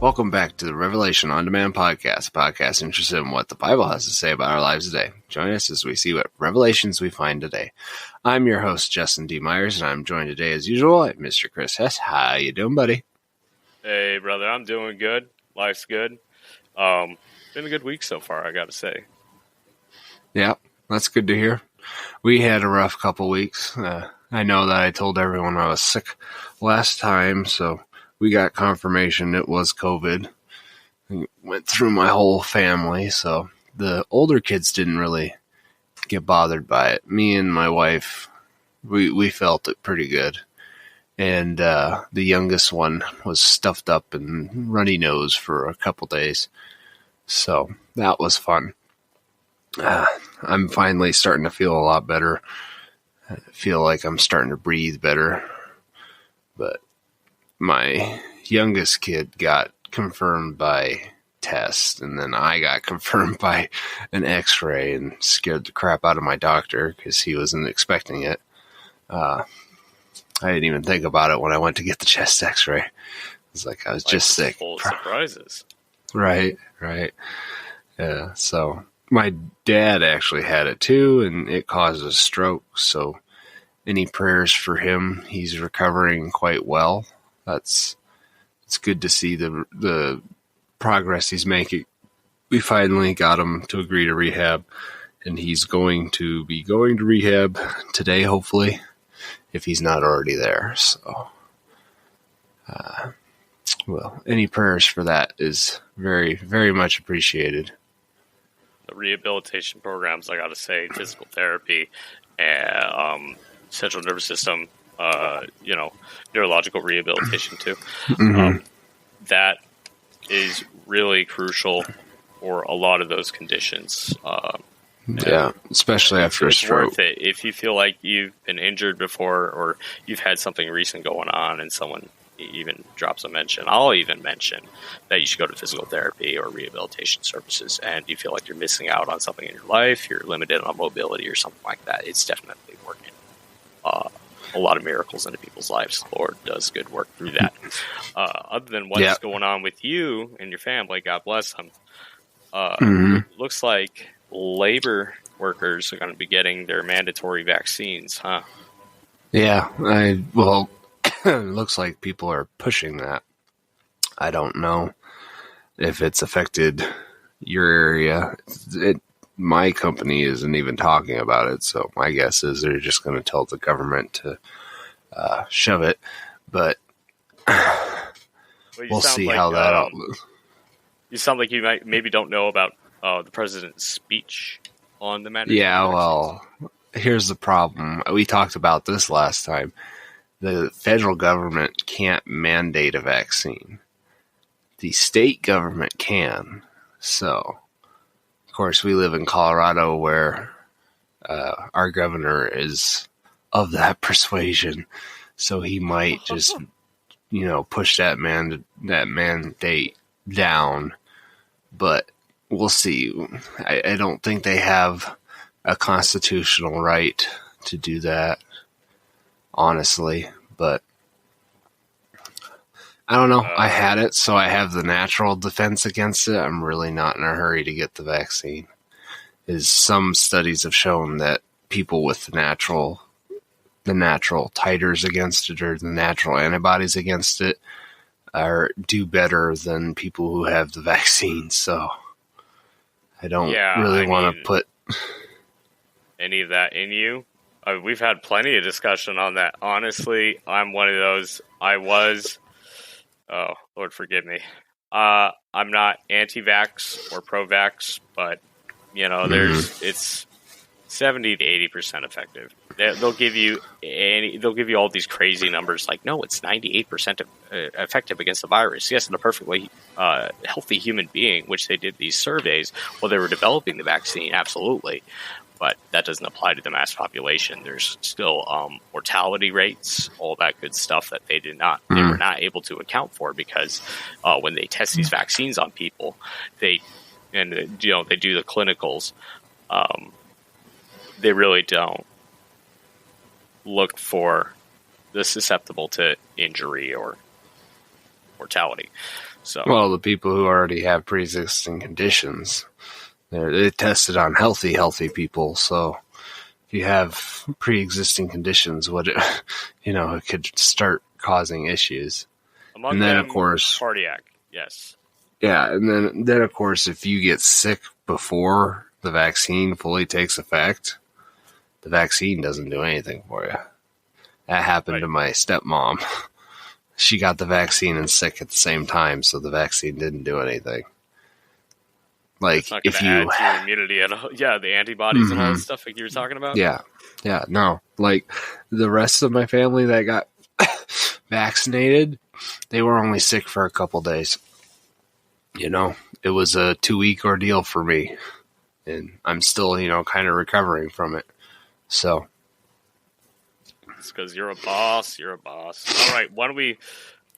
Welcome back to the Revelation on Demand podcast, a podcast interested in what the Bible has to say about our lives today. Join us as we see what revelations we find today. I'm your host, Justin D. Myers, and I'm joined today, as usual, by Mr. Chris Hess. How you doing, buddy? Hey, brother, I'm doing good. Life's good. Been a good week so far, I gotta say. Yeah, that's good to hear. We had a rough couple weeks. I know that I told everyone I was sick last time, so we got confirmation it was COVID. It went through my whole family, so the older kids didn't really get bothered by it. Me and my wife, we felt it pretty good. And the youngest one was stuffed up and runny nose for a couple days. So that was fun. I'm finally starting to feel a lot better. I feel like I'm starting to breathe better. But my youngest kid got confirmed by test, and then I got confirmed by an x-ray and scared the crap out of my doctor because he wasn't expecting it. I didn't even think about it when I went to get the chest x-ray. It was like I was just sick. Full of surprises. Right. Yeah, so my dad actually had it too, and it caused a stroke, so any prayers for him? He's recovering quite well. It's good to see the progress he's making. We finally got him to agree to rehab, and he's going to be going to rehab today, hopefully, if he's not already there. So, well, any prayers for that is very, very much appreciated. The rehabilitation programs, I gotta say, physical therapy, central nervous system, neurological rehabilitation too. Mm-hmm. That is really crucial for a lot of those conditions. Yeah, especially after a stroke. It's worth it if you feel like you've been injured before or you've had something recent going on and someone even drops a mention. I'll even mention that you should go to physical therapy or rehabilitation services, and you feel like you're missing out on something in your life, you're limited on mobility or something like that. It's definitely working a lot of miracles into people's lives. The Lord does good work through that. Other than what's going on with you and your family, God bless them. Looks like labor workers are going to be getting their mandatory vaccines, huh? Yeah, it looks like people are pushing that. I don't know if it's affected your area. My company isn't even talking about it, so my guess is they're just going to tell the government to shove it. But we'll see how that all moves. You sound like you maybe don't know about the president's speech on the mandatory vaccines. Well, here's the problem. We talked about this last time. The federal government can't mandate a vaccine. The state government can. So, of course, we live in Colorado where our governor is of that persuasion. So he might just, push that mandate down. But we'll see. I don't think they have a constitutional right to do that, honestly. But I don't know. I had it, so I have the natural defense against it. I'm really not in a hurry to get the vaccine. Some studies have shown that people with the natural titers against it or the natural antibodies against it do better than people who have the vaccine. So I don't want to put any of that in you. We've had plenty of discussion on that. Honestly, I'm one of those. Oh, Lord forgive me. I'm not anti-vax or pro-vax, but it's 70 to 80% effective. They'll give you all these crazy numbers like, no, it's 98% effective against the virus. Yes, in a perfectly healthy human being, which they did these surveys while they were developing the vaccine, absolutely. But that doesn't apply to the mass population. There's still mortality rates, all that good stuff that they were not able to account for because when they test these vaccines on people, they do the clinicals. They really don't look for the susceptible to injury or mortality. So, well, the people who already have pre-existing conditions, they tested on healthy people. So if you have pre-existing conditions, it could start causing issues. among And then, them, of course, cardiac. Yes. yeah, and then of course, if you get sick before the vaccine fully takes effect, the vaccine doesn't do anything for you. That happened to my stepmom. She got the vaccine and sick at the same time, so the vaccine didn't do anything. Like, It's not if going to you, add to your immunity at all. Yeah, the antibodies and all that stuff like you were talking about. yeah, no, like the rest of my family that got vaccinated, they were only sick for a couple days. It was a 2-week ordeal for me, and I'm still, kind of recovering from it. So It's because you're a boss. You're a boss. All right, why don't we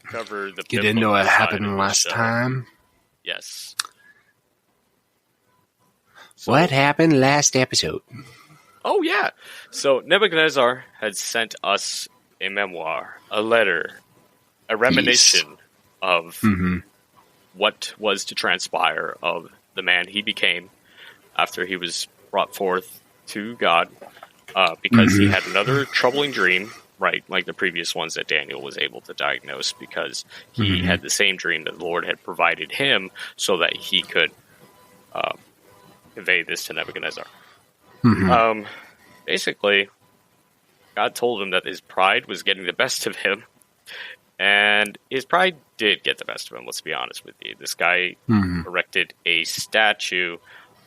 cover the get into what happened last time? Yes. So, what happened last episode? Oh, yeah. So Nebuchadnezzar had sent us a memoir, a letter, a reminiscence of what was to transpire of the man he became after he was brought forth to God, because he had another troubling dream, right, like the previous ones that Daniel was able to diagnose, because he had the same dream that the Lord had provided him so that he could convey this to Nebuchadnezzar. Basically, God told him that his pride was getting the best of him, and his pride did get the best of him, let's be honest with you. This guy erected a statue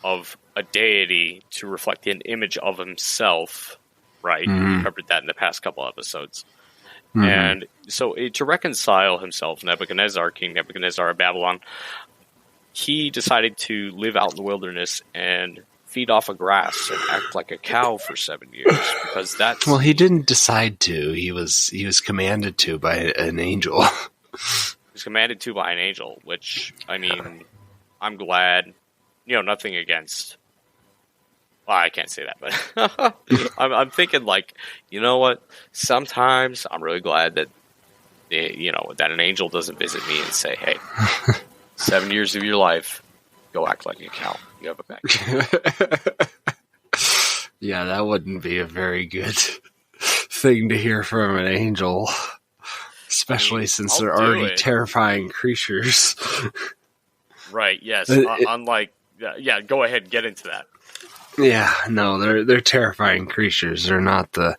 of a deity to reflect an image of himself, right? We covered that in the past couple episodes. And so to reconcile himself, King Nebuchadnezzar of Babylon, he decided to live out in the wilderness and feed off of grass and act like a cow for 7 years, because that's... Well, he didn't decide to. He was commanded to by an angel. He was commanded to by an angel, which, I mean, I'm glad, nothing against... Well, I can't say that, but I'm thinking, like, you know what? Sometimes I'm really glad that, that an angel doesn't visit me and say, hey, 7 years of your life, go act like a cow. You have a back. Yeah, that wouldn't be a very good thing to hear from an angel, especially since they're already terrifying creatures. Right, yes. Unlike... Yeah, go ahead, get into that. Yeah, no, they're terrifying creatures. They're not the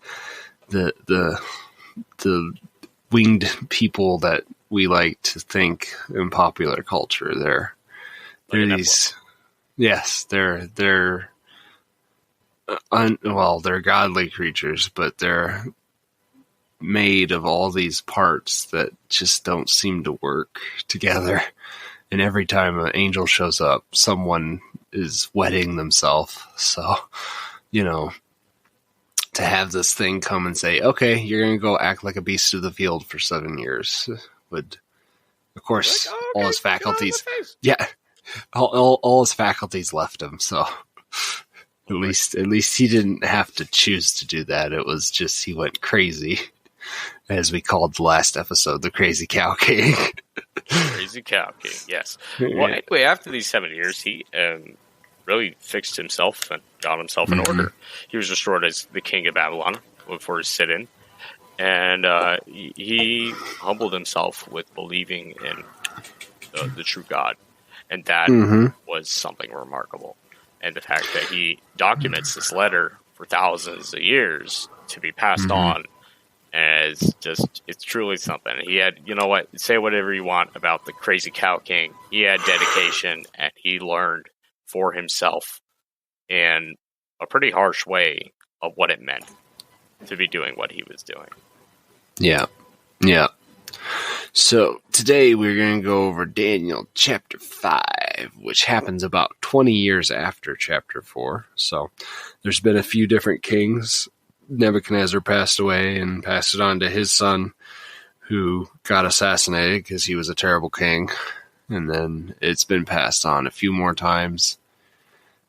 winged people that we like to think in popular culture. They're these, yes, they're godly creatures, but they're made of all these parts that just don't seem to work together. And every time an angel shows up, someone is wetting themselves. So, to have this thing come and say, okay, you're going to go act like a beast of the field for 7 years would, of course, like, all his faculties. Yeah. All his faculties left him. So at least he didn't have to choose to do that. It was just, he went crazy, as we called the last episode, the Crazy Cow King. Crazy Cow King, yes. Well, anyway, after these 7 years, he really fixed himself and got himself in order. He was restored as the king of Babylon for his sit-in, and he humbled himself with believing in the true God, and that was something remarkable. And the fact that he documents this letter for thousands of years to be passed on, as just, it's truly something. He had, say whatever you want about the Crazy Cow King. He had dedication, and he learned for himself in a pretty harsh way of what it meant to be doing what he was doing. Yeah. So today we're going to go over Daniel chapter 5, which happens about 20 years after chapter 4. So there's been a few different kings. Nebuchadnezzar passed away and passed it on to his son, who got assassinated because he was a terrible king. And then it's been passed on a few more times.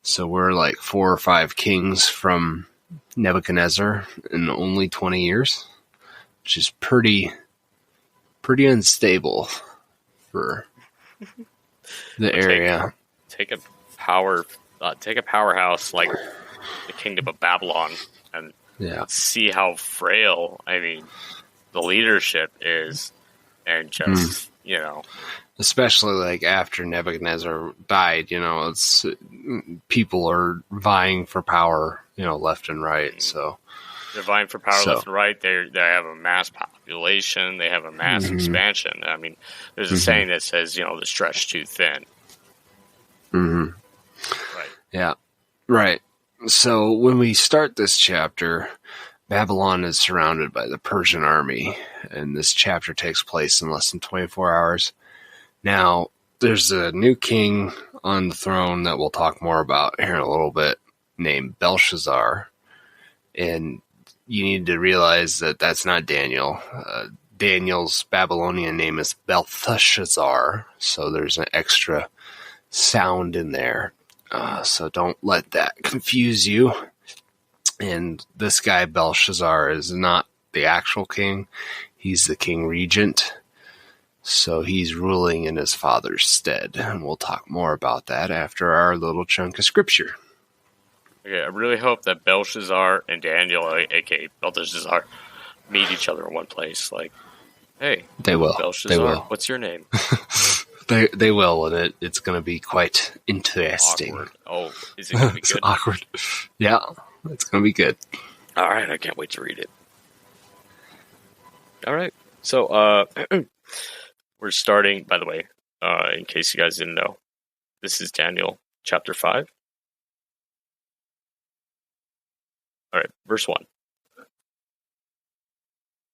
So we're like 4 or 5 kings from Nebuchadnezzar in only 20 years, which is pretty unstable. for the area. Take a powerhouse like the Kingdom of Babylon and see how frail, the leadership is, and just, Especially like after Nebuchadnezzar died, it's people are vying for power, left and right. So they're vying for power left and right. They have a mass population. They have a mass expansion. There's a saying that says, the stretch too thin. Mm-hmm. Right. Yeah. Right. So when we start this chapter, Babylon is surrounded by the Persian army, and this chapter takes place in less than 24 hours. Now, there's a new king on the throne that we'll talk more about here in a little bit, named Belshazzar. And you need to realize that that's not Daniel. Daniel's Babylonian name is Belteshazzar, so there's an extra sound in there. So don't let that confuse you. And this guy, Belshazzar, is not the actual king. He's the king regent. So he's ruling in his father's stead. And we'll talk more about that after our little chunk of scripture. Okay, I really hope that Belshazzar and Daniel, a.k.a. Belteshazzar, meet each other in one place. Like, hey, they will. Belshazzar, they will. What's your name? They will, and it's going to be quite interesting. Awkward. Oh, is it going to be good? Awkward. Yeah, it's going to be good. All right, I can't wait to read it. All right, so we're starting, by the way, in case you guys didn't know, this is Daniel chapter 5. All right, verse 1.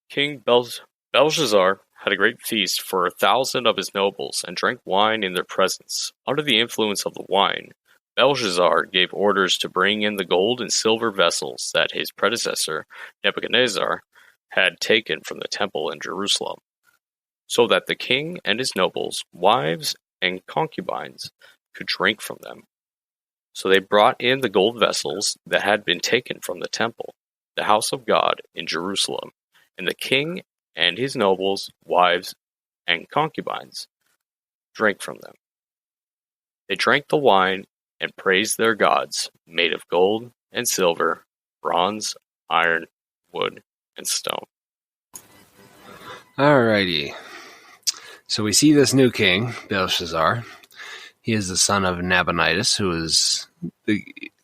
King Belshazzar had a great feast for 1,000 of his nobles and drank wine in their presence. Under the influence of the wine, Belshazzar gave orders to bring in the gold and silver vessels that his predecessor, Nebuchadnezzar, had taken from the temple in Jerusalem, so that the king and his nobles, wives, and concubines could drink from them. So they brought in the gold vessels that had been taken from the temple, the house of God in Jerusalem, and the king and his nobles, wives, and concubines drank from them. They drank the wine and praised their gods, made of gold and silver, bronze, iron, wood, and stone. Alrighty. So we see this new king, Belshazzar. He is the son of Nabonidus, who is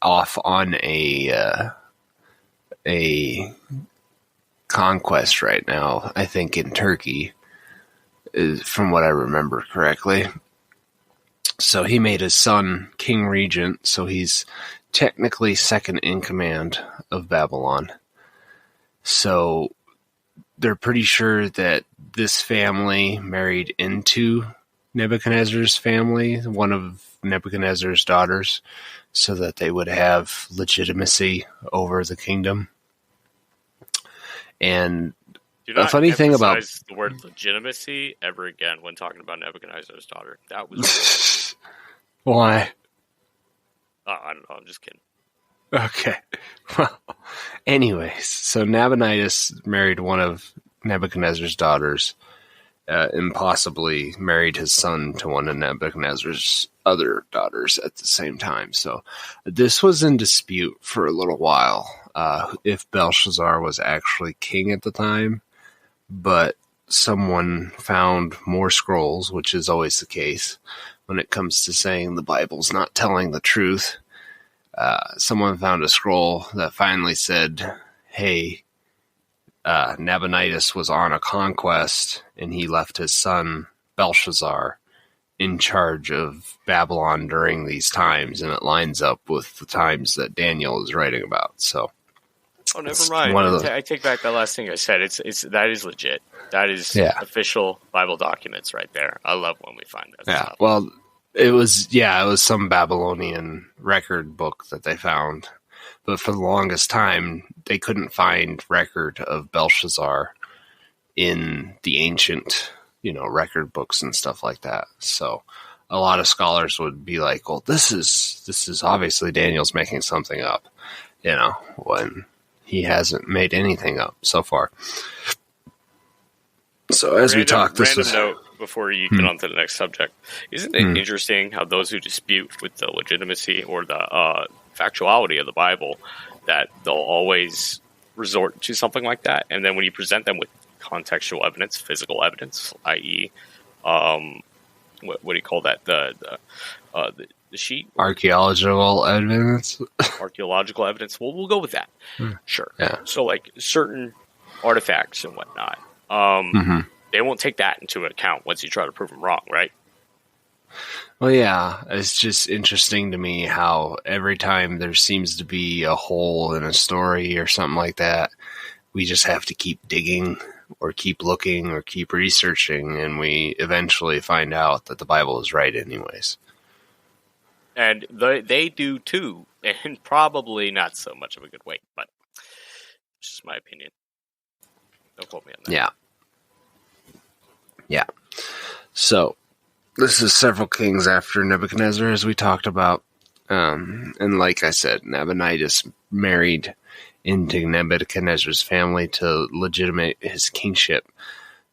off on a conquest right now, I think in Turkey, from what I remember correctly. So he made his son king regent, so he's technically second in command of Babylon. So they're pretty sure that this family married into Nebuchadnezzar's family, one of Nebuchadnezzar's daughters, so that they would have legitimacy over the kingdom. And a funny thing about the word legitimacy ever again when talking about Nebuchadnezzar's daughter. That was why? I don't know. I'm just kidding. Okay. Well, anyways, so Nabonidus married one of Nebuchadnezzar's daughters, and possibly married his son to one of Nebuchadnezzar's other daughters at the same time. So this was in dispute for a little while, if Belshazzar was actually king at the time, but someone found more scrolls, which is always the case when it comes to saying the Bible's not telling the truth. Someone found a scroll that finally said, hey, Nabonidus was on a conquest, and he left his son, Belshazzar, in charge of Babylon during these times, and it lines up with the times that Daniel is writing about. So, oh, never mind. I take back that last thing I said. That is legit. That is official Bible documents right there. I love when we find that stuff. Well, it was some Babylonian record book that they found. But for the longest time, they couldn't find record of Belshazzar in the ancient, record books and stuff like that. So a lot of scholars would be like, well, this is obviously Daniel's making something up, when he hasn't made anything up so far. So as we talk, this random was note before you get on to the next subject. Isn't it interesting how those who dispute with the legitimacy or the factuality of the Bible, that they'll always resort to something like that, and then when you present them with contextual evidence, physical evidence, i.e., what do you call that? The sheet? archaeological evidence. Archaeological evidence. Well, we'll go with that. Sure. Yeah. So, like, certain artifacts and whatnot, they won't take that into account once you try to prove them wrong, right? Well, yeah, it's just interesting to me how every time there seems to be a hole in a story or something like that, we just have to keep digging or keep looking or keep researching, and we eventually find out that the Bible is right anyways. And they do too, and probably not so much of a good way, but it's just my opinion. Don't quote me on that. Yeah. Yeah. So, this is several kings after Nebuchadnezzar, as we talked about. And like I said, Nabonidus married into Nebuchadnezzar's family to legitimate his kingship.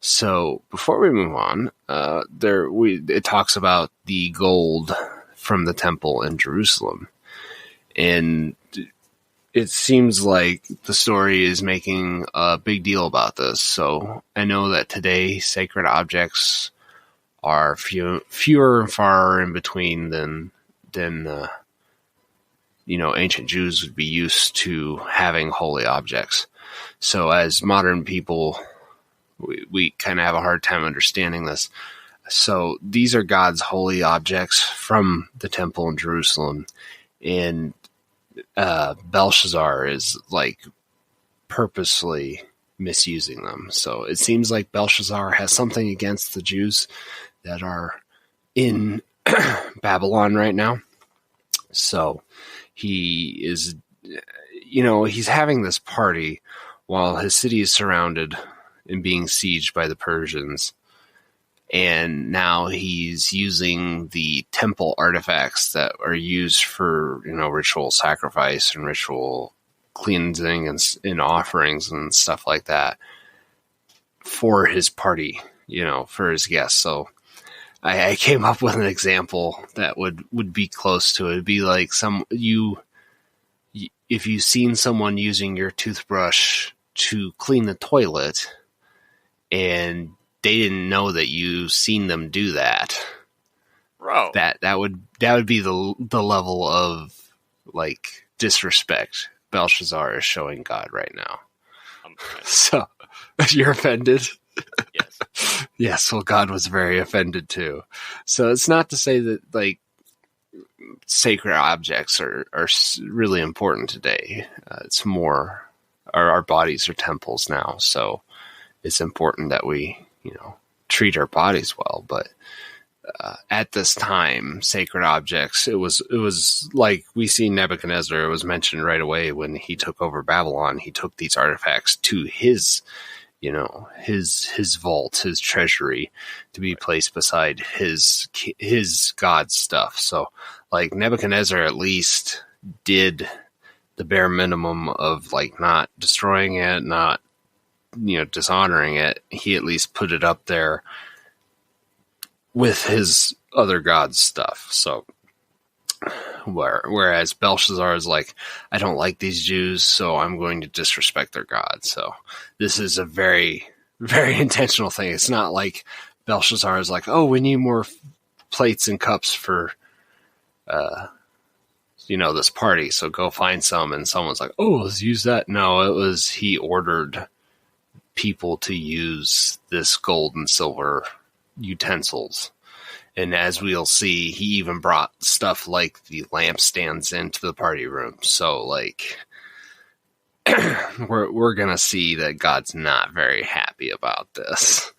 So, before we move on, it talks about the gold from the temple in Jerusalem. And it seems like the story is making a big deal about this. So I know that today sacred objects are fewer and far in between than ancient Jews would be used to having holy objects. So as modern people, we kind of have a hard time understanding this. So these are God's holy objects from the temple in Jerusalem, and Belshazzar is like purposely misusing them. So it seems like Belshazzar has something against the Jews that are in Babylon right now. So he is, he's having this party while his city is surrounded and being sieged by the Persians. And now he's using the temple artifacts that are used for, ritual sacrifice and ritual cleansing and offerings and stuff like that for his party, for his guests. So I came up with an example that would be close to it. It'd be like if you've seen someone using your toothbrush to clean the toilet and they didn't know that you seen them do that. Bro. That would be the level of like disrespect Belshazzar is showing God right now. So you're offended? Yes. Yes, well, God was very offended too. So it's not to say that like sacred objects are really important today. It's more our bodies are temples now, so it's important that we treat our bodies well. But at this time, sacred objects, it was like we see Nebuchadnezzar. It was mentioned right away when he took over Babylon. He took these artifacts to his vault, his treasury, to be placed beside his God stuff. So like Nebuchadnezzar at least did the bare minimum of like not destroying it, not dishonoring it. He at least put it up there with his other God's stuff. So whereas Belshazzar is like, I don't like these Jews, so I'm going to disrespect their God. So this is a very, very intentional thing. It's not like Belshazzar is like, oh, we need more plates and cups for this party, so go find some. And someone's like, oh, let's use that. No, it was he ordered people to use this gold and silver utensils. And as we'll see, he even brought stuff like the lampstands into the party room. So like we're gonna see that God's not very happy about this.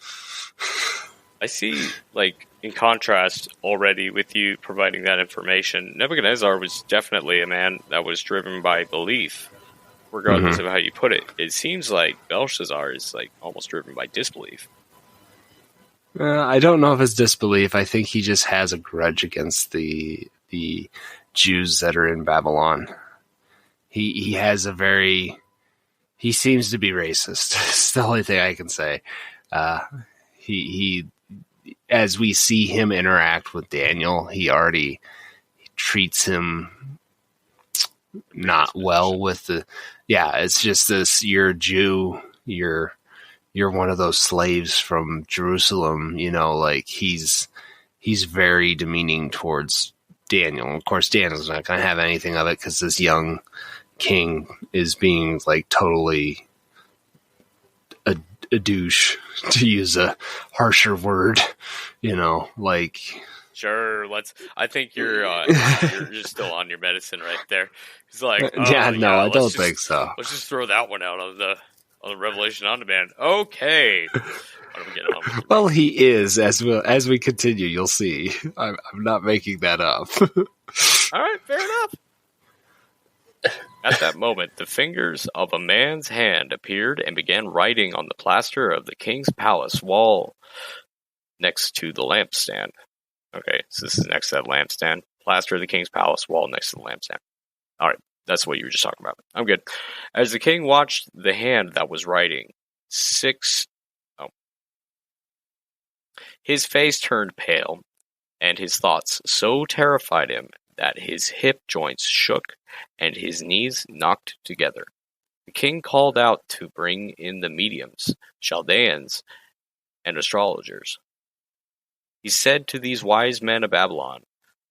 I see, like, in contrast already with you providing that information, Nebuchadnezzar was definitely a man that was driven by belief, regardless of how you put it. It seems like Belshazzar is like almost driven by disbelief. I don't know if it's disbelief. I think he just has a grudge against the Jews that are in Babylon. He seems to be racist. It's the only thing I can say. He as we see him interact with Daniel, he already treats him not well with the. Yeah, it's just this. You're a Jew. You're one of those slaves from Jerusalem. Like he's very demeaning towards Daniel. Of course, Daniel's not going to have anything of it because this young king is being like totally a douche, to use a harsher word, like. Sure, I think you're still on your medicine right there. It's like, I don't think so. Let's just throw that one out on the Revelation on Demand. Okay. What are we getting on? Well, he is, as we continue, you'll see. I'm not making that up. All right, fair enough. At that moment, the fingers of a man's hand appeared and began writing on the plaster of the king's palace wall next to the lampstand. Okay, so this is next to that lampstand. Plaster of the king's palace wall next to the lampstand. All right, that's what you were just talking about. I'm good. As the king watched the hand that was writing, his face turned pale, and his thoughts so terrified him that his hip joints shook and his knees knocked together. The king called out to bring in the mediums, Chaldeans, and astrologers. He said to these wise men of Babylon,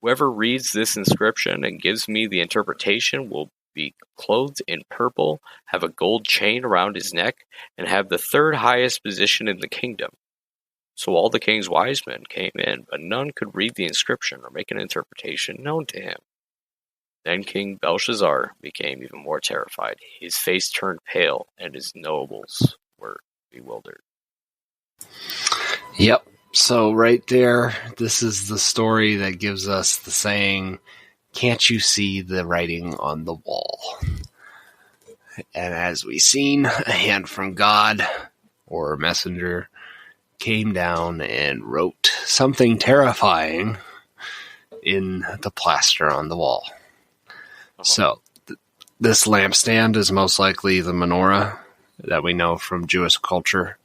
"Whoever reads this inscription and gives me the interpretation will be clothed in purple, have a gold chain around his neck, and have the third highest position in the kingdom." So all the king's wise men came in, but none could read the inscription or make an interpretation known to him. Then King Belshazzar became even more terrified. His face turned pale, and his nobles were bewildered. Yep. So right there, this is the story that gives us the saying, "Can't you see the writing on the wall?" And as we've seen, a hand from God or a messenger came down and wrote something terrifying in the plaster on the wall. So this lampstand is most likely the menorah that we know from Jewish culture.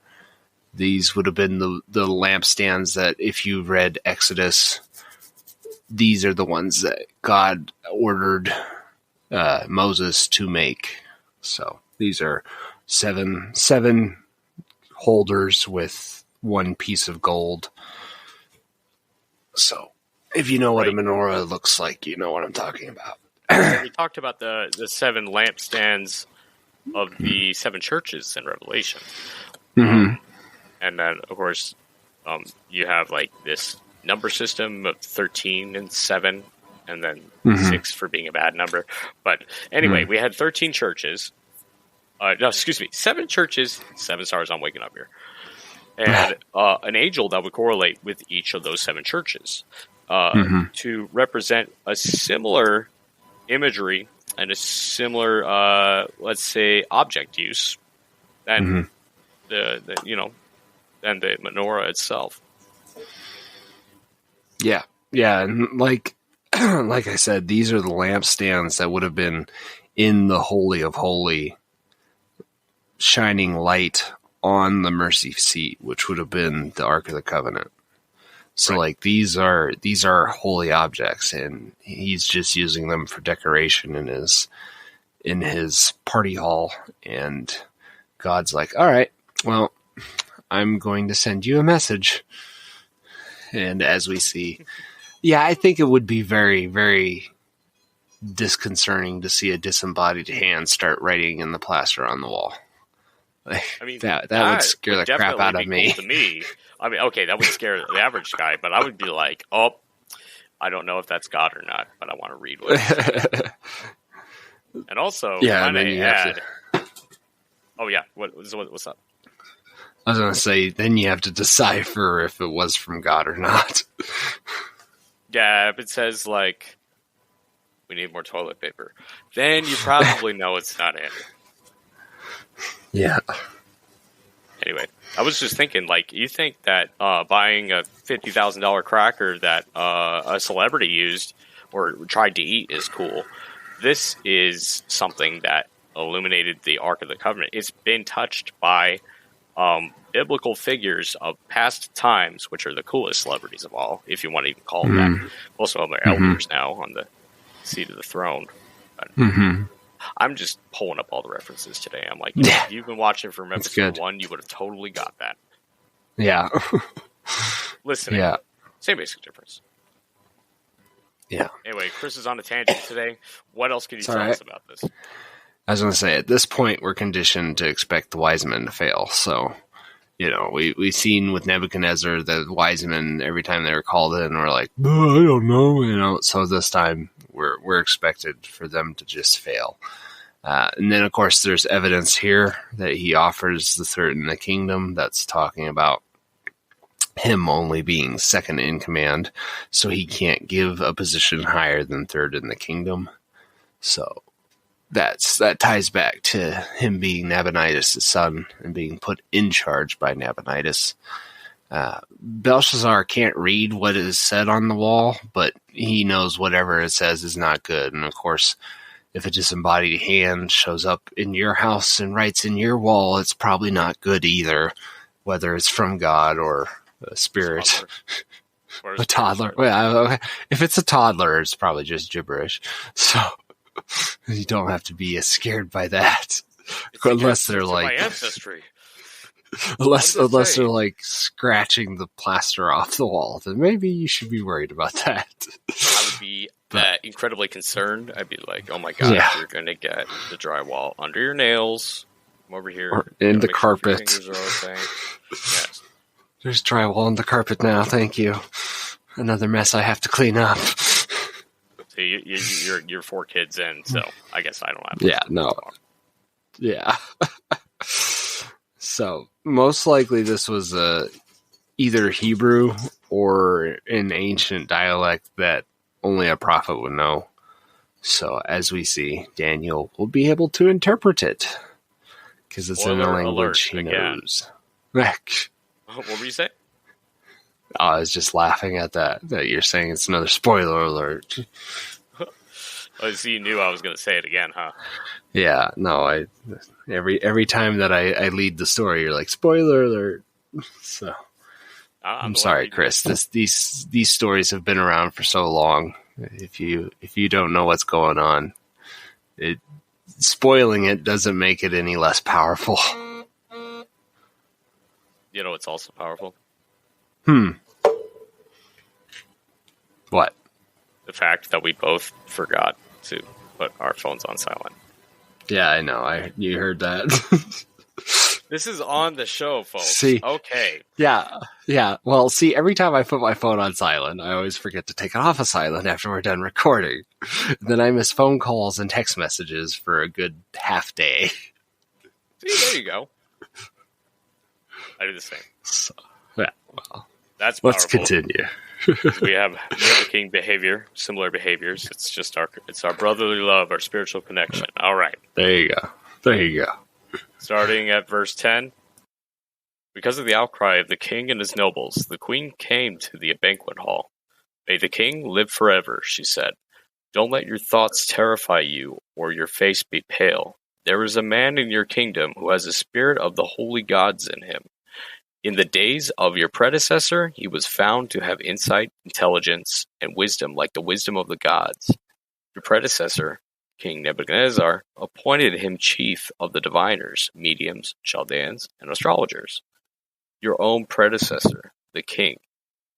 These would have been the lampstands that, if you read Exodus, these are the ones that God ordered Moses to make. So these are seven holders with one piece of gold. So if you know what a menorah looks like, you know what I'm talking about. We talked about the 7 lampstands of the 7 churches in Revelation. Mm-hmm. And then, of course, you have like this number system of 13 and 7, and then 6 for being a bad number. But anyway, we had 13 churches. No, excuse me, 7 churches, 7 stars. I'm waking up here. And an angel that would correlate with each of those 7 churches to represent a similar imagery and a similar, let's say, object use than the menorah itself. Yeah, and like I said, these are the lampstands that would have been in the Holy of Holy, shining light on the mercy seat, which would have been the Ark of the Covenant. So like these are holy objects, and he's just using them for decoration in his party hall. And God's like, "All right, well, I'm going to send you a message." And as we see, I think it would be very, very disconcerting to see a disembodied hand start writing in the plaster on the wall. Like, I mean, that would scare the crap out of me. Cool to me. I mean, okay, that would scare the average guy, but I would be like, "Oh, I don't know if that's God or not, but I want to read what it's saying." And also, and then you have to. Oh yeah, what's up? I was going to say, then you have to decipher if it was from God or not. Yeah, if it says like, "We need more toilet paper," then you probably know it's not it. Yeah. Anyway, I was just thinking, like, you think that buying a $50,000 cracker that a celebrity used or tried to eat is cool. This is something that illuminated the Ark of the Covenant. It's been touched by biblical figures of past times, which are the coolest celebrities of all, if you want to even call them that. Most of them are elders now on the seat of the throne. I'm just pulling up all the references today. I'm like, if you've been watching from episode 1, you would have totally got that. Yeah. Listening. Yeah. Same basic difference. Yeah. Anyway, Chris is on a tangent today. What else can you tell us about this? I was going to say, at this point, we're conditioned to expect the wise men to fail. So, we've seen with Nebuchadnezzar, the wise men, every time they were called in, were like, oh, I don't know. So this time we're expected for them to just fail. And then, of course, there's evidence here that he offers the third in the kingdom. That's talking about him only being second in command. So he can't give a position higher than third in the kingdom. So that ties back to him being Nabonidus' son and being put in charge by Nabonidus. Belshazzar can't read what is said on the wall, but he knows whatever it says is not good. And of course, if a disembodied hand shows up in your house and writes in your wall, it's probably not good either, whether it's from God or a spirit. A toddler. Well, if it's a toddler, it's probably just gibberish. So you don't have to be as scared by that. Unless they're like my ancestry. Unless they're like scratching the plaster off the wall, then maybe you should be worried about that. I would be incredibly concerned. I'd be like, oh my God, you're going to get the drywall under your nails. Come over here. Or in the carpet. Sure yes. There's drywall on the carpet now, thank you. Another mess I have to clean up. So you're 4 kids in, so I guess I don't have to. Yeah. So, most likely this was either Hebrew or an ancient dialect that only a prophet would know. So, as we see, Daniel will be able to interpret it. Because it's in a language he knows. What were you saying? I was just laughing at that you're saying it's another spoiler alert. Oh, so you knew I was going to say it again, huh? Yeah, no, every time that I lead the story, you're like, spoiler alert. So I'm sorry, Chris. These stories have been around for so long. If you don't know what's going on, spoiling it doesn't make it any less powerful. You know, it's also powerful. What? The fact that we both forgot to put our phones on silent. Yeah, I know. You heard that. This is on the show, folks. See, okay. Yeah. Well, see, every time I put my phone on silent, I always forget to take it off of silent after we're done recording. Then I miss phone calls and text messages for a good half day. See, there you go. I do the same. So, yeah, well, that's powerful. Let's continue. We have mimicking behavior, similar behaviors. It's our brotherly love, our spiritual connection. All right. There you go. Starting at verse 10. Because of the outcry of the king and his nobles, the queen came to the banquet hall. May the king live forever, she said. Don't let your thoughts terrify you or your face be pale. There is a man in your kingdom who has a spirit of the holy gods in him. In the days of your predecessor, he was found to have insight, intelligence, and wisdom like the wisdom of the gods. Your predecessor, King Nebuchadnezzar, appointed him chief of the diviners, mediums, Chaldeans, and astrologers. Your own predecessor, the king,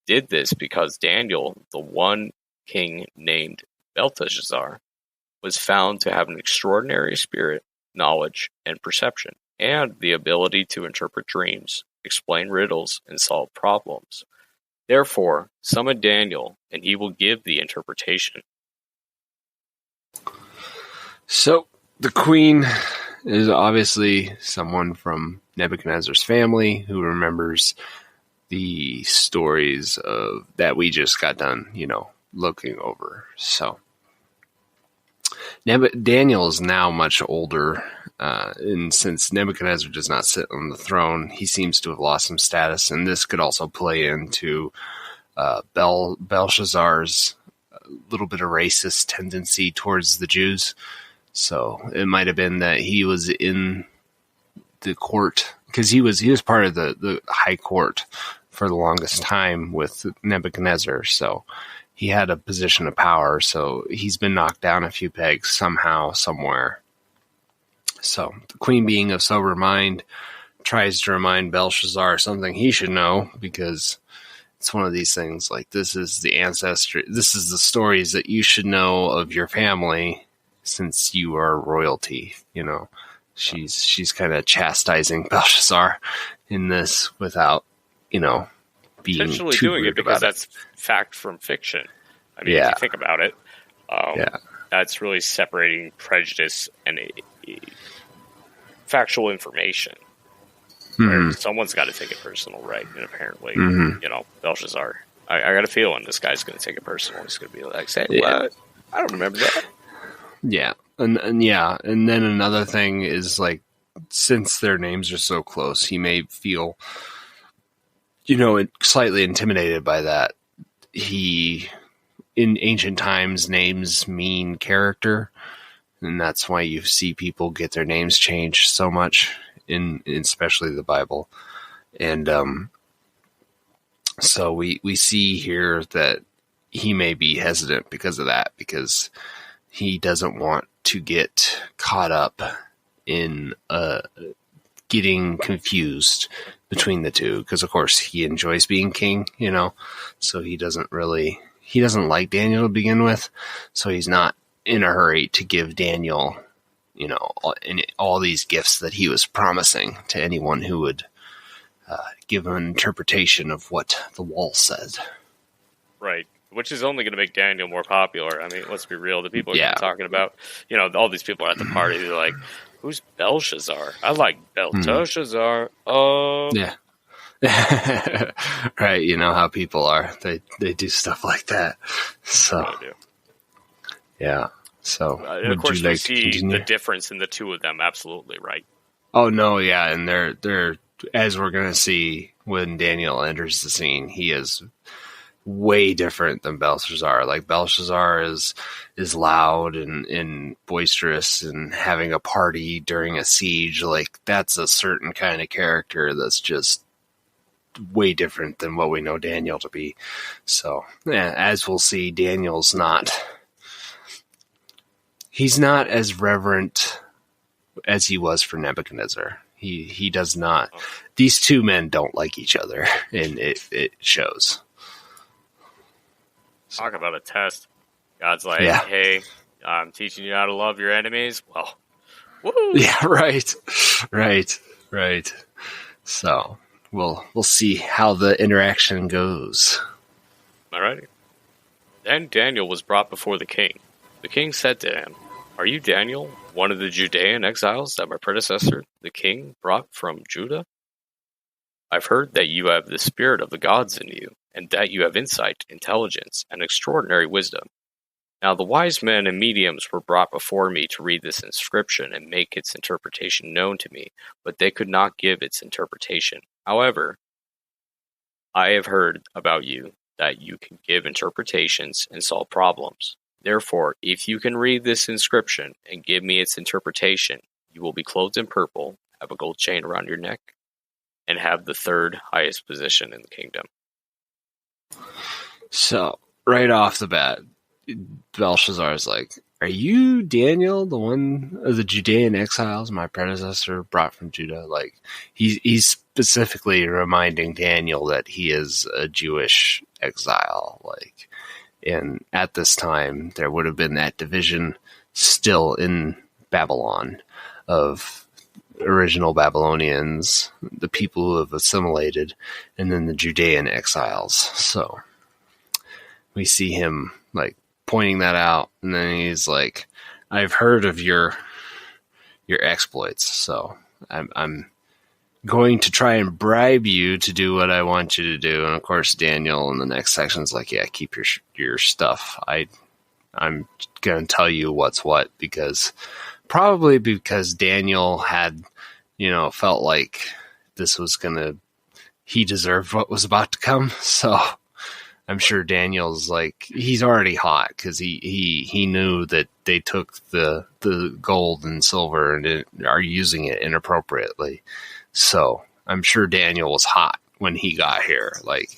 did this because Daniel, the one king named Belteshazzar, was found to have an extraordinary spirit, knowledge, and perception, and the ability to interpret dreams, explain riddles, and solve problems. Therefore, summon Daniel, and he will give the interpretation. So, the queen is obviously someone from Nebuchadnezzar's family who remembers the stories that we just got done, looking over. So, Daniel is now much older, and since Nebuchadnezzar does not sit on the throne, he seems to have lost some status, and this could also play into Belshazzar's little bit of racist tendency towards the Jews. So it might have been that he was in the court because he was part of the high court for the longest time with Nebuchadnezzar, so he had a position of power. So he's been knocked down a few pegs somehow, somewhere. So the queen, being of sober mind, tries to remind Belshazzar something he should know, because it's one of these things like, this is the ancestry, this is the stories that you should know of your family since you are royalty. You know, she's kind of chastising Belshazzar in this without, you know, being intentionally too doing rude it, because about that's fact from fiction. I mean, Yeah. if you think about it, that's really separating prejudice and factual information. Where someone's got to take it personal, right? And apparently, you know, Belshazzar, I got a feeling this guy's going to take it personal. He's going to be like, "Say what? I don't remember that." Yeah, and then another thing is, like, since their names are so close, he may feel, you know, slightly intimidated by that. He, in ancient times, names mean character, and that's why you see people get their names changed so much in especially the Bible. And so we see here that he may be hesitant because of that, because he doesn't want to get caught up in getting confused between the two, because of course he enjoys being king, you know, so he doesn't like Daniel to begin with, so he's not in a hurry to give Daniel, you know, all these gifts that he was promising to anyone who would give him an interpretation of what the wall said. Right. Which is only going to make Daniel more popular. I mean, let's be real. The people are talking about, you know, all these people are at the party. They're like, "Who's Belshazzar? I like Belteshazzar." Yeah. Right. You know how people are. They do stuff like that. So, yeah. So, and of course, we see the difference in the two of them. Absolutely, right? Oh no, yeah, and they're as we're gonna see when Daniel enters the scene, he is way different than Belshazzar. Like, Belshazzar is loud and boisterous and having a party during a siege. Like, that's a certain kind of character that's just way different than what we know Daniel to be. So, yeah, as we'll see, Daniel's not. He's not as reverent as he was for Nebuchadnezzar. He does not. These two men don't like each other, and it shows. Talk about a test. God's like, "Hey, I'm teaching you how to love your enemies." Well, woo! Yeah, right. So we'll see how the interaction goes. All right. Then Daniel was brought before the king. The king said to him, "Are you Daniel, one of the Judean exiles that my predecessor, the king, brought from Judah? I've heard that you have the spirit of the gods in you, and that you have insight, intelligence, and extraordinary wisdom. Now the wise men and mediums were brought before me to read this inscription and make its interpretation known to me, but they could not give its interpretation. However, I have heard about you that you can give interpretations and solve problems. Therefore, if you can read this inscription and give me its interpretation, you will be clothed in purple, have a gold chain around your neck, and have the third highest position in the kingdom." So, right off the bat, Belshazzar is like, "Are you Daniel, the one of the Judean exiles my predecessor brought from Judah?" Like, he's specifically reminding Daniel that he is a Jewish exile. Like, and at this time, there would have been that division still in Babylon of original Babylonians, the people who have assimilated, and then the Judean exiles. So we see him like pointing that out, and then he's like, "I've heard of your exploits, so I'm going to try and bribe you to do what I want you to do." And of course, Daniel in the next section is like, "Yeah, keep your stuff. I'm going to tell you what's what," probably because Daniel had, you know, felt like this was he deserved what was about to come. So I'm sure Daniel's like, he's already hot because he knew that they took the gold and silver and are using it inappropriately. So I'm sure Daniel was hot when he got here, like,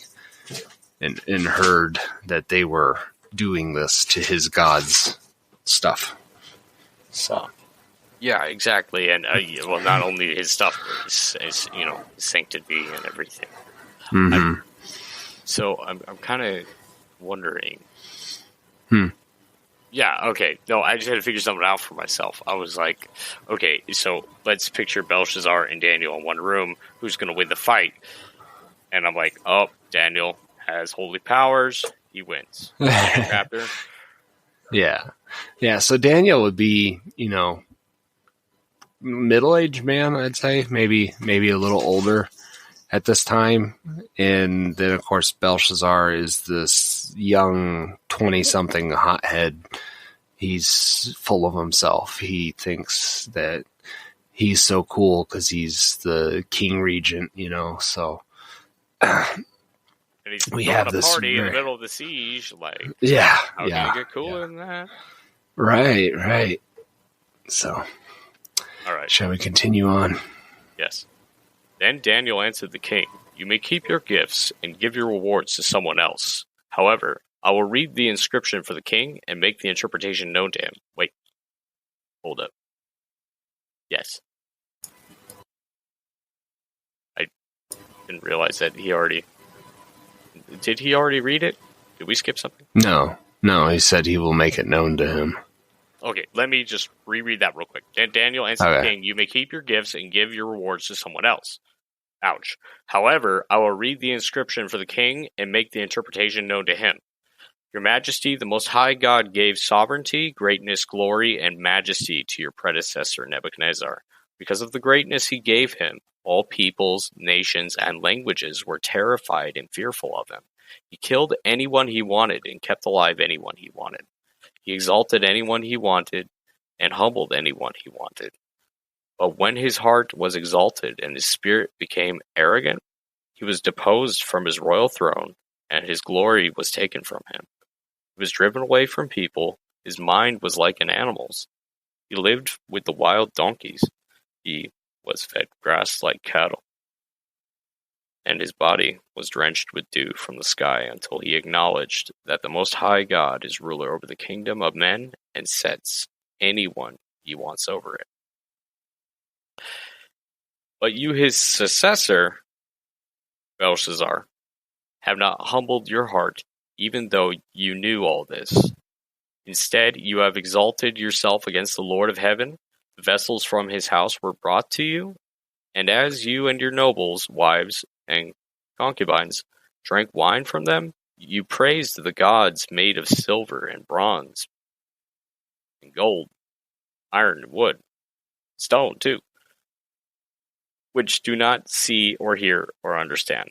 and heard that they were doing this to his gods stuff. So, yeah, exactly. And well, not only his stuff, but his sanctity and everything. mm-hmm. I'm kind of wondering. Hmm. Yeah, okay. No, I just had to figure something out for myself. I was like, okay, so let's picture Belshazzar and Daniel in one room. Who's going to win the fight? And I'm like, oh, Daniel has holy powers. He wins. Chapter. Yeah. Yeah. So Daniel would be, middle-aged man, I'd say, maybe a little older at this time. And then, of course, Belshazzar is this young 20-something hothead. He's full of himself. He thinks that he's so cool because he's the king regent, so and he's we have this party in the middle of the siege. Like, yeah, how can you get cooler than that? Right. So, all right. Shall we continue on? Yes. Then Daniel answered the king, "You may keep your gifts and give your rewards to someone else. However, I will read the inscription for the king and make the interpretation known to him." Wait. Hold up. Yes. I didn't realize that he already... Did he already read it? Did we skip something? No, he said he will make it known to him. Okay, let me just reread that real quick. Daniel answered the king, "You may keep your gifts and give your rewards to someone else. Ouch. However, I will read the inscription for the king and make the interpretation known to him. Your Majesty, the Most High God gave sovereignty, greatness, glory, and majesty to your predecessor Nebuchadnezzar. Because of the greatness he gave him, all peoples, nations, and languages were terrified and fearful of him. He killed anyone he wanted and kept alive anyone he wanted. He exalted anyone he wanted and humbled anyone he wanted. But when his heart was exalted and his spirit became arrogant, he was deposed from his royal throne, and his glory was taken from him. He was driven away from people. His mind was like an animal's. He lived with the wild donkeys. He was fed grass like cattle. And his body was drenched with dew from the sky until he acknowledged that the Most High God is ruler over the kingdom of men and sets anyone he wants over it. But you, his successor, Belshazzar, have not humbled your heart, even though you knew all this. Instead, you have exalted yourself against the Lord of heaven. The vessels from his house were brought to you, and as you and your nobles, wives, and concubines drank wine from them, you praised the gods made of silver and bronze, and gold, iron, and wood, stone too, which do not see or hear or understand.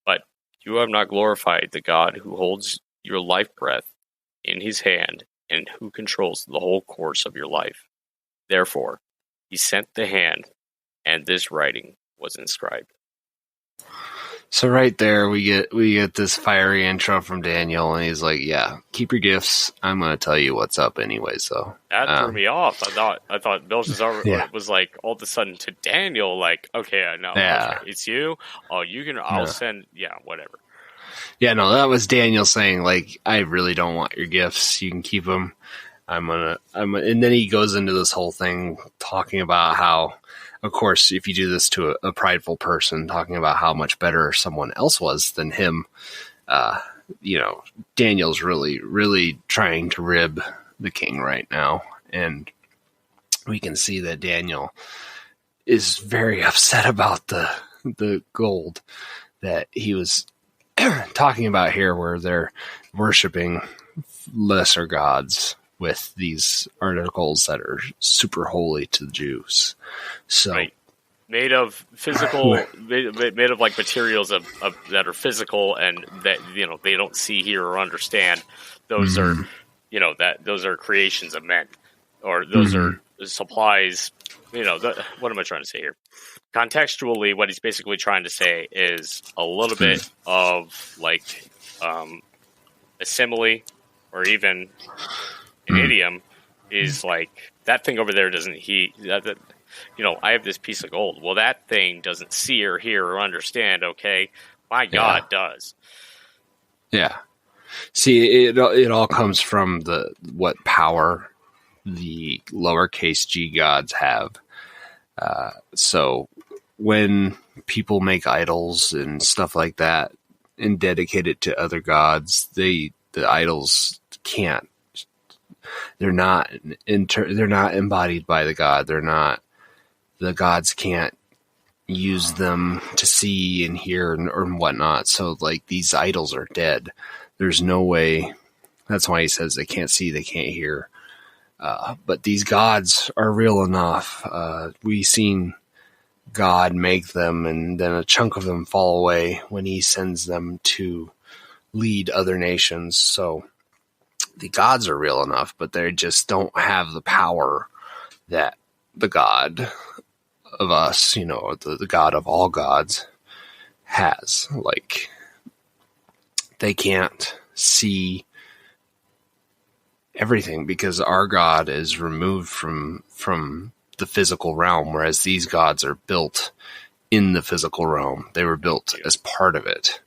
But you have not glorified the God who holds your life breath in his hand and who controls the whole course of your life. Therefore, he sent the hand, and this writing was inscribed. So right there, we get this fiery intro from Daniel, and he's like, "Yeah, keep your gifts. I'm going to tell you what's up anyway." So that threw me off. I thought Belshazzar was like all of a sudden to Daniel, like, "Okay, no, it's you. Oh, you can. I'll send. Yeah, whatever." Yeah, no, that was Daniel saying, like, "I really don't want your gifts. You can keep them. And then he goes into this whole thing talking about how, of course, if you do this to a prideful person, talking about how much better someone else was than him, Daniel's really, really trying to rib the king right now. And we can see that Daniel is very upset about the gold that he was talking about here, where they're worshiping lesser gods with these articles that are super holy to the Jews. So right. Made of physical, made of like materials of that are physical and that they don't see, hear, or understand. Those are those are creations of men, or those are supplies. What am I trying to say here? Contextually, what he's basically trying to say is a little bit of like a simile, or even an idiom, is like that thing over there doesn't I have this piece of gold. Well, that thing doesn't see or hear or understand. Okay, my Yeah. God does. Yeah. See, it all comes from what power the lowercase g gods have. So when people make idols and stuff like that and dedicate it to other gods, the idols can't. They're not they're not embodied by the god. The gods can't use them to see and hear or whatnot. So like these idols are dead. There's no way. That's why he says they can't see, they can't hear. But these gods are real enough. We've seen God make them, and then a chunk of them fall away when he sends them to lead other nations. So the gods are real enough, but they just don't have the power that the God of us, the God of all gods, has. Like, they can't see everything because our God is removed from the physical realm, whereas these gods are built in the physical realm. They were built as part of it.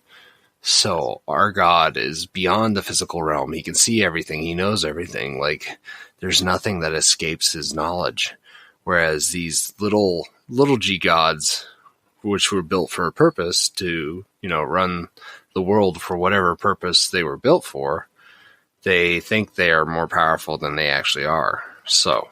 So our God is beyond the physical realm. He can see everything. He knows everything. Like, there's nothing that escapes his knowledge. Whereas these little g gods, which were built for a purpose to, run the world for whatever purpose they were built for, they think they are more powerful than they actually are. So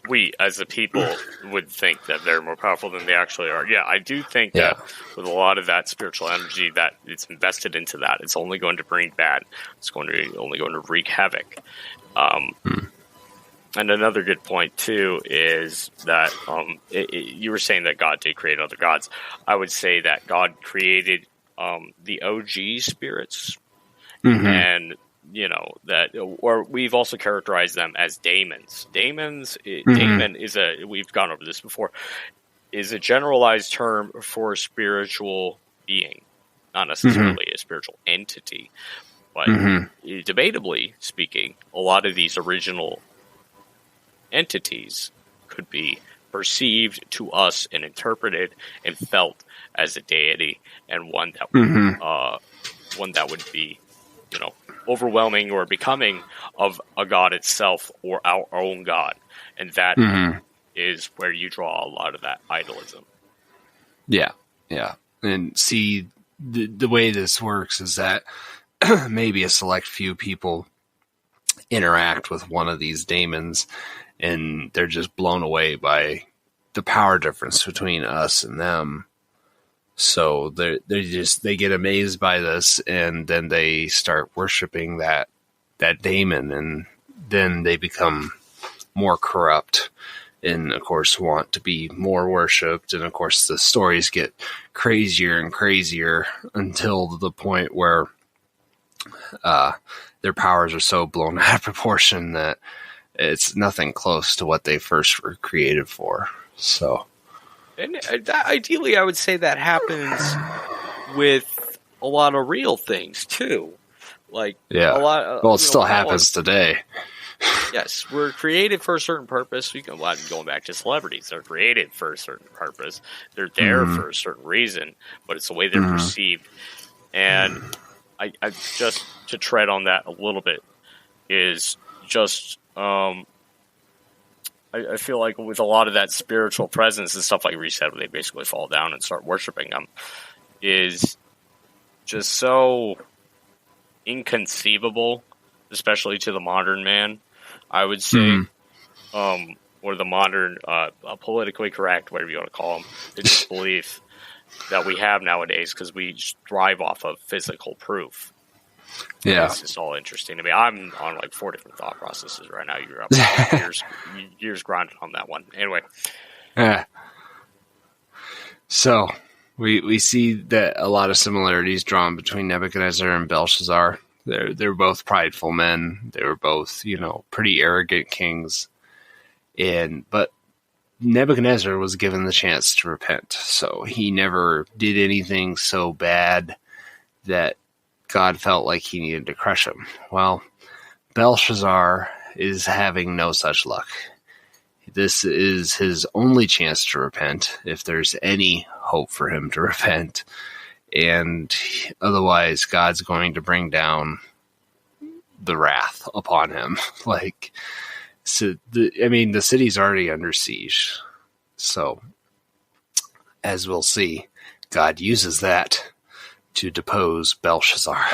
we, as a people, would think that they're more powerful than they actually are. Yeah, I do think that with a lot of that spiritual energy that it's invested into that, it's only going to bring bad. It's only going to wreak havoc. And another good point, too, is that you were saying that God did create other gods. I would say that God created the OG spirits, and that, or we've also characterized them as daemons. Daemon is we've gone over this before, is a generalized term for a spiritual being, not necessarily a spiritual entity, but debatably speaking, a lot of these original entities could be perceived to us and interpreted and felt as a deity, and one that would be, overwhelming or becoming of a god itself or our own god, and that is where you draw a lot of that idolism. Yeah, and see, the way this works is that maybe a select few people interact with one of these daemons, and they're just blown away by the power difference between us and them. So they get amazed by this, and then they start worshiping that daemon, and then they become more corrupt, and of course want to be more worshipped. And of course the stories get crazier and crazier until the point where their powers are so blown out of proportion that it's nothing close to what they first were created for. So. And ideally, I would say that happens with a lot of real things too. Like, a lot. Well, it still happens today. Yes, we're created for a certain purpose. We can going back to celebrities; they're created for a certain purpose. They're there for a certain reason, but it's the way they're perceived. And I just to tread on that a little bit is just. I feel like with a lot of that spiritual presence and stuff like Reset, where they basically fall down and start worshiping them, is just so inconceivable, especially to the modern man, I would say, or the modern, politically correct, whatever you want to call them, the disbelief that we have nowadays, because we drive off of physical proof. Yeah, it's just all interesting to me. I'm on like 4 different thought processes right now. You're up years grinding on that one. Anyway, yeah. So we see that a lot of similarities drawn between Nebuchadnezzar and Belshazzar. They're both prideful men. They were both, pretty arrogant kings. But Nebuchadnezzar was given the chance to repent, so he never did anything so bad that God felt like he needed to crush him. Well, Belshazzar is having no such luck. This is his only chance to repent, if there's any hope for him to repent. And otherwise, God's going to bring down the wrath upon him. The city's already under siege. So, as we'll see, God uses that to depose Belshazzar.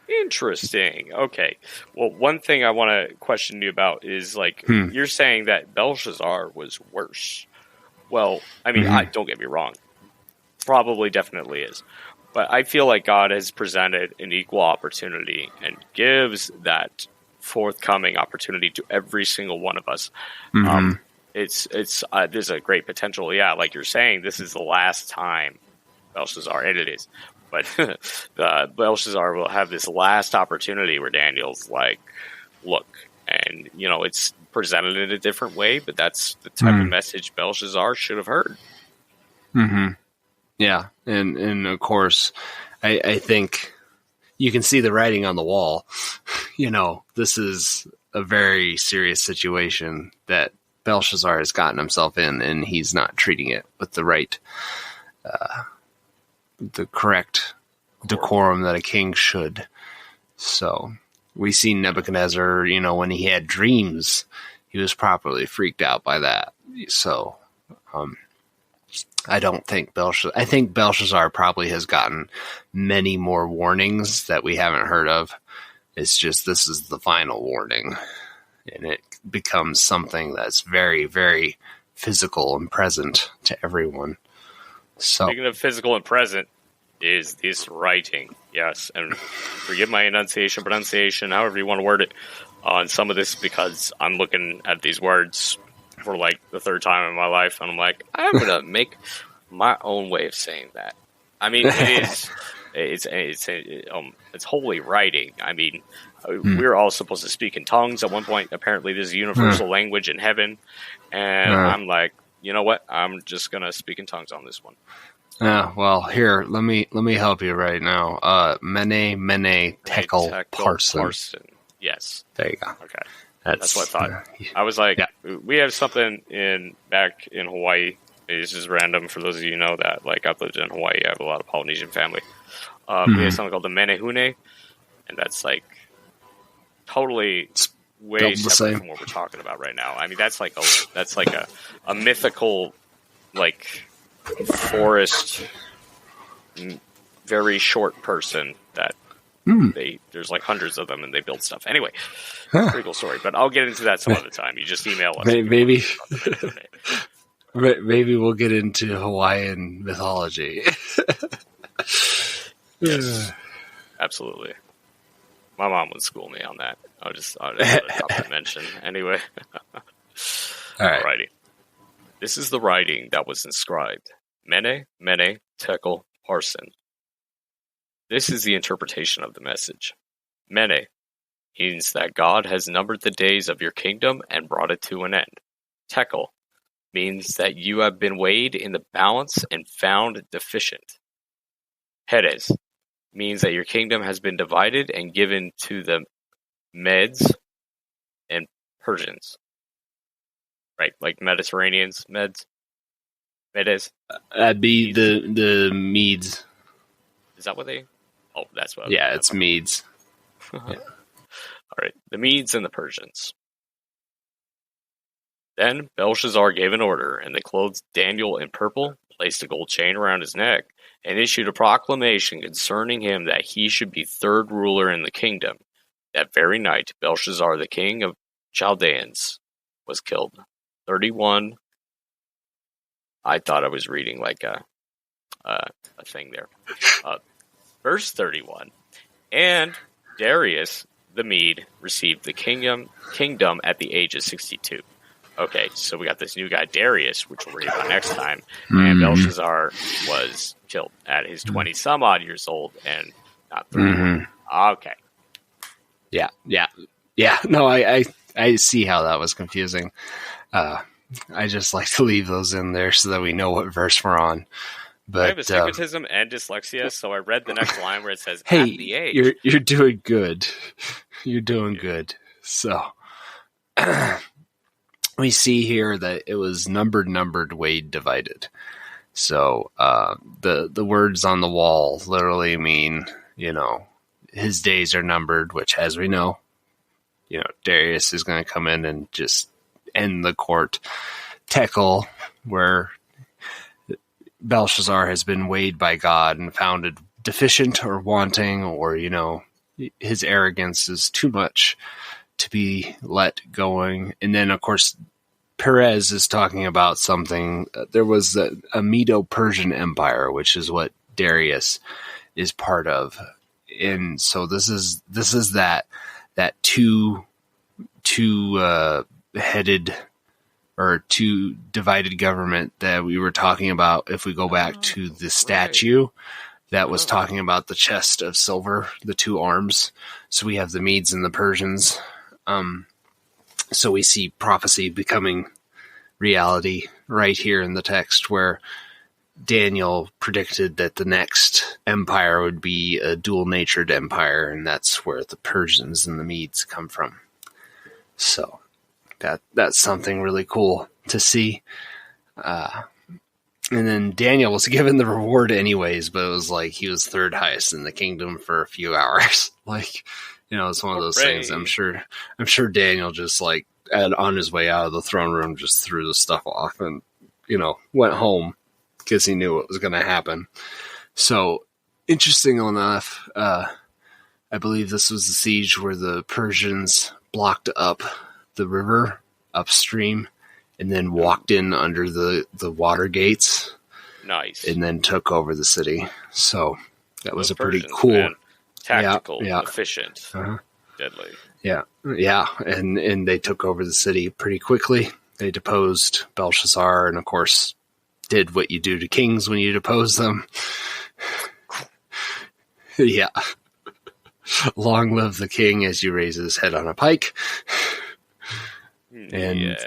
Interesting. Okay. Well, one thing I want to question you about is, you're saying that Belshazzar was worse. Well, I mean, don't get me wrong. Probably definitely is. But I feel like God has presented an equal opportunity and gives that forthcoming opportunity to every single one of us. There's a great potential. Yeah, like you're saying, this is the last time Belshazzar, and it is. But Belshazzar will have this last opportunity where Daniel's like, look, and, it's presented in a different way, but that's the type of message Belshazzar should have heard. Yeah, and of course, I think you can see the writing on the wall. This is a very serious situation that Belshazzar has gotten himself in, and he's not treating it with the right, the correct decorum that a king should. So we see Nebuchadnezzar, when he had dreams, he was properly freaked out by that. So, I think Belshazzar probably has gotten many more warnings that we haven't heard of. It's just, this is the final warning, and it becomes something that's very, very physical and present to everyone. So, speaking of physical and present, is this writing? Yes, and forgive my pronunciation, however you want to word it, on some of this, because I'm looking at these words for the third time in my life, and I'm like, I'm gonna make my own way of saying that. I mean, it is it's holy writing. I mean, we're all supposed to speak in tongues at one point. Apparently, there's a universal language in heaven, and I'm like, you know what? I'm just gonna speak in tongues on this one. Well, here, let me help you right now. Mene, Tekel, Parson. Yes. There you go. Okay. That's what I thought. I was like, we have something back in Hawaii. It's just random for those of you who know that. I've lived in Hawaii. I have a lot of Polynesian family. We have something called the Menehune, and that's totally way separate from what we're talking about right now. I mean, that's like a mythical, forest, very short person that there's hundreds of them, and they build stuff. Anyway, pretty cool story, but I'll get into that some other time. You just email us. Maybe we'll get into Hawaiian mythology. Yes, absolutely. My mom would school me on that. I'll just drop that mention. Anyway. All right. Alrighty. This is the writing that was inscribed. Mene, Tekel, Parson. This is the interpretation of the message. Mene means that God has numbered the days of your kingdom and brought it to an end. Tekel means that you have been weighed in the balance and found deficient. Heres means that your kingdom has been divided and given to the Medes and Persians. Right, like Mediterraneans, Medes. That'd be the Medes. Is that what they? Oh, that's what. Yeah, it's Medes. Yeah. All right, the Medes and the Persians. Then Belshazzar gave an order, and they clothed Daniel in purple, placed a gold chain around his neck, and issued a proclamation concerning him that he should be third ruler in the kingdom. That very night, Belshazzar, the king of Chaldeans, was killed. 31. I thought I was reading a thing there. Verse 31. And Darius the Mede received the kingdom at the age of 62. Okay, so we got this new guy, Darius, which we'll read about next time. And Belshazzar was killed at his 20-some-odd years old and not 31. Okay. Yeah. No, I see how that was confusing. I just like to leave those in there so that we know what verse we're on. But I have astigmatism and dyslexia, so I read the next line where it says, "Hey, at the age." You're doing good. You're doing good. So, we see here that it was numbered, weighed, divided. So the words on the wall literally mean, his days are numbered, which, as we know, Darius is going to come in and just end the court. Tekel, where Belshazzar has been weighed by God and found deficient or wanting, or, his arrogance is too much to be let going. And then, of course, Perez is talking about something. There was a Medo-Persian Empire, which is what Darius is part of. And so this is that two headed or two divided government that we were talking about. If we go back to the statue that was talking about the chest of silver, the two arms. So we have the Medes and the Persians. So we see prophecy becoming reality right here in the text, where Daniel predicted that the next empire would be a dual-natured empire, and that's where the Persians and the Medes come from. So that's something really cool to see. And then Daniel was given the reward anyways, but it was like he was third highest in the kingdom for a few hours. Like, it's one of those things. I'm sure Daniel just on his way out of the throne room just threw the stuff off and, went home because he knew what was going to happen. So, interesting enough, I believe this was the siege where the Persians blocked up the river upstream and then walked in under the water gates. Nice. And then took over the city. So that was a pretty Persians, cool. Man. Tactical, efficient, deadly. Yeah. And they took over the city pretty quickly. They deposed Belshazzar and, of course, did what you do to kings when you depose them. Yeah. Long live the king as you raise his head on a pike. And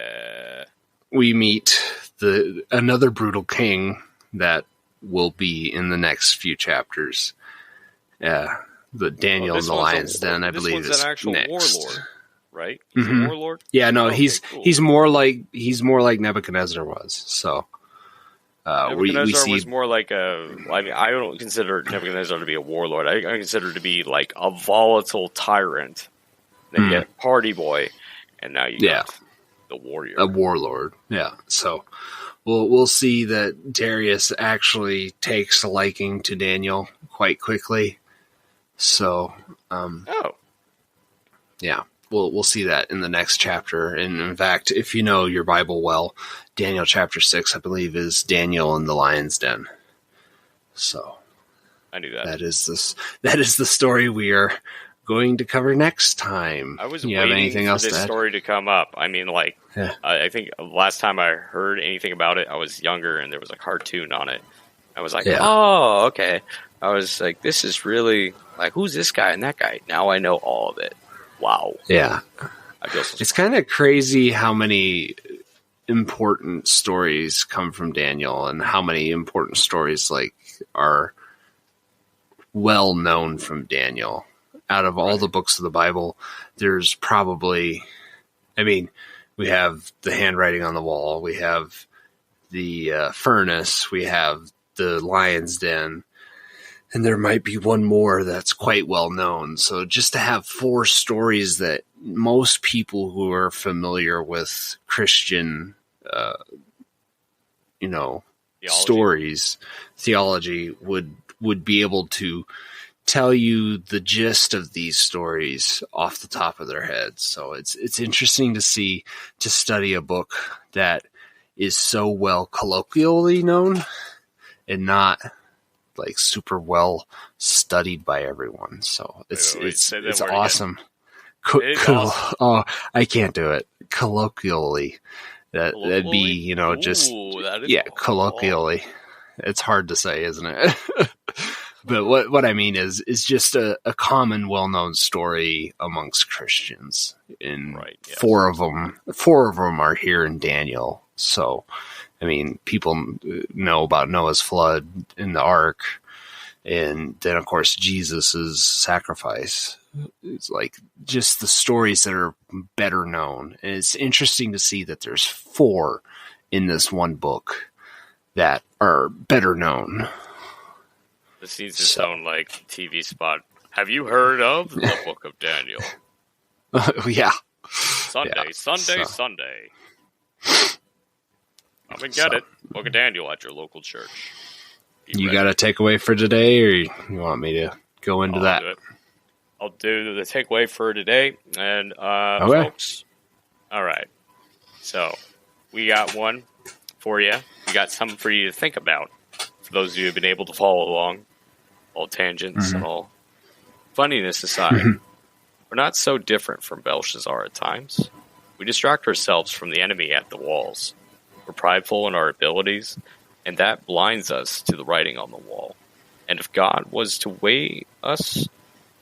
we meet another brutal king that will be in the next few chapters. The Daniel in the Lion's Den, I believe, is an actual next. warlord, right? He's a warlord. Yeah, no, he's more like Nebuchadnezzar was. So Nebuchadnezzar was more like I don't consider Nebuchadnezzar to be a warlord. I consider it to be like a volatile tyrant. Then you get party boy, and now you get the warrior, a warlord. Yeah, so we'll see that Darius actually takes a liking to Daniel quite quickly. So, yeah, we'll see that in the next chapter. And in fact, if you know your Bible well, Daniel chapter 6, I believe, is Daniel in the Lion's Den. So, I knew that. That is the story we are going to cover next time. I was waiting for this story to come up. I mean, I think last time I heard anything about it, I was younger and there was a cartoon on it. I was like, oh, okay. I was like, this is really, who's this guy and that guy? Now I know all of it. Wow. Yeah. I feel so it's kind of crazy how many important stories come from Daniel and how many important stories are well known from Daniel. Out of all the books of the Bible, there's probably, we have the handwriting on the wall, we have the furnace, we have the Lion's Den, and there might be one more that's quite well known. So just to have 4 stories that most people who are familiar with Christian, theology would be able to tell you the gist of these stories off the top of their heads. So it's interesting to study a book that is so well colloquially known and not super well studied by everyone. So it's awesome. Awesome. Oh, I can't do it. Colloquially. That'd be, colloquially. It's hard to say, isn't it? But what I mean is just a common, well-known story amongst Christians. And 4 of them are here in Daniel. So, people know about Noah's flood in the ark, and then of course Jesus's sacrifice It's like just the stories that are better known. And it's interesting to see that there's 4 in this one book that are better known. This needs its own like TV spot. Have you heard of the Book of Daniel? Yeah. Sunday. Sunday. Come and get it. Book of Daniel at your local church. You got a takeaway for today, or you want me to go into that? I'll do the takeaway for today. And, folks, all right. So, we got one for you. We got something for you to think about. For those of you who have been able to follow along, all tangents and all funniness aside, we're not so different from Belshazzar at times. We distract ourselves from the enemy at the walls. We're prideful in our abilities, and that blinds us to the writing on the wall. And if God was to weigh us,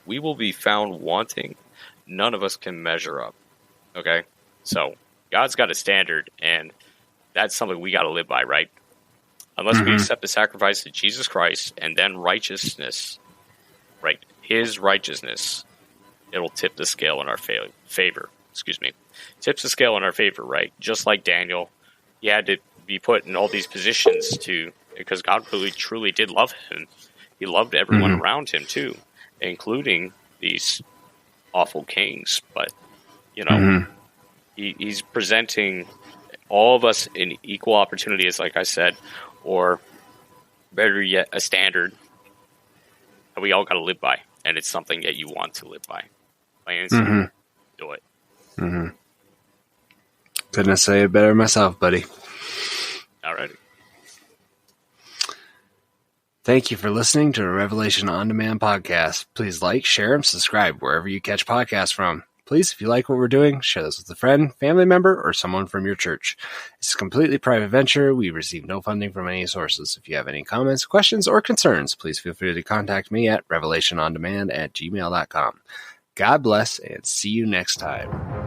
we will be found wanting. None of us can measure up. Okay? So, God's got a standard, and that's something we got to live by, right? Unless we accept the sacrifice of Jesus Christ and then righteousness, right? His righteousness, it'll tip the scale in our favor. Tips the scale in our favor, right? Just like Daniel, he had to be put in all these positions because God really truly did love him. He loved everyone around him too, including these awful kings. But, he's presenting all of us in equal opportunity, as like I said, or better yet, a standard that we all got to live by. And it's something that you want to live by. Do it. Couldn't say it better myself, buddy. Alrighty. Thank you for listening to a Revelation On Demand podcast. Please like, share, and subscribe wherever you catch podcasts from. Please, if you like what we're doing, share this with a friend, family member, or someone from your church. It's a completely private venture. We receive no funding from any sources. If you have any comments, questions, or concerns, please feel free to contact me at revelationondemand@gmail.com. God bless, and see you next time.